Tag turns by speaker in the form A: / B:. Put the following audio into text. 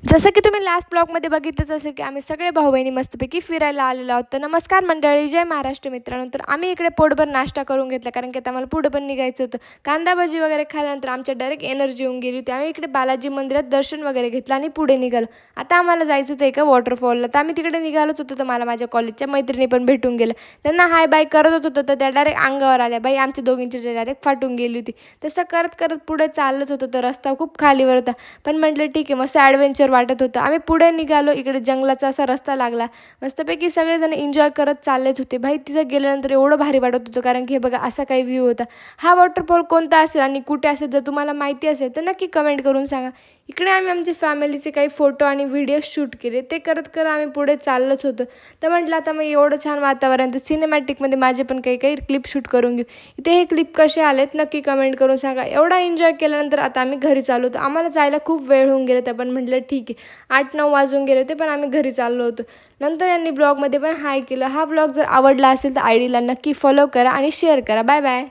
A: जसं की तुम्ही लास्ट ब्लॉगमध्ये बघितलंच असेल की आम्ही सगळे भाऊ-बहिणी मस्तपैकी फिरायला आलेलो आहोत. तर नमस्कार मंडळी, जय महाराष्ट्र मित्रांनो. तर आम्ही इकडे पोटभर नाश्ता करून घेतला कारण की आता आम्हाला पुढे पण निघायचं होतं. कांदा भजी वगैरे खाल्ल्यानंतर आमच्या डायरेक्ट एनर्जी येऊन गेली होती. आम्ही इकडे बालाजी मंदिरात दर्शन वगैरे घेतलं आणि पुढे निघालो. आता आम्हाला जायचं होतं एका वॉटरफॉलला. तर आम्ही तिकडे निघालोच होतो. तर मला माझ्या कॉलेजच्या मैत्रिणी पण भेटून गेल्या. त्यांना हाय बाय करत होतो तर त्या डायरेक्ट अंगावर आल्या. बाई आमच्या दोघींची डायरेक्ट फाटून गेली होती. तसं करत करत पुढे चाललंच होतं. तर रस्ता खूप खालीवर होता. पण म्हटलं ठीक आहे, मस्त ॲडव्हेंचर वाटत होतं. आम्ही पुढे निघालो. इकडे जंगलाचा असा रस्ता लागला. मस्तपैकी सगळेजण एन्जॉय करत चाललेच होते. भाई तिथं गेल्यानंतर एवढं भारी वाटत होतं कारण की हे बघा असा काही व्ह्यू होता. हा वॉटरफॉल कोणता असेल आणि कुठे असेल जर तुम्हाला माहिती असेल तर नक्की कमेंट करून सांगा. इकडे आम्ही आमच्या फॅमिलीचे काही फोटो आणि व्हिडिओ शूट केले. ते करत करत आम्ही पुढे चाललंच होतो. तर म्हटलं आता मग एवढं छान वातावरण तर सिनेमॅटिकमध्ये माझे पण काही काही क्लिप शूट करून घेऊ. इथे हे क्लिप कसे आलेत नक्की कमेंट करून सांगा. एवढा एन्जॉय केल्यानंतर आता आम्ही घरी चाललो होतो. आम्हाला जायला खूप वेळ होऊन गेला. तर पण म्हटलं ठीक आहे, 8-9 वाजून गेले होते पण आम्ही घरी चाललो होतो. नंतर यांनी ब्लॉगमध्ये पण हाय केलं. हा ब्लॉग जर आवडला असेल तर आयडीला नक्की फॉलो करा आणि शेअर करा. Bye bye.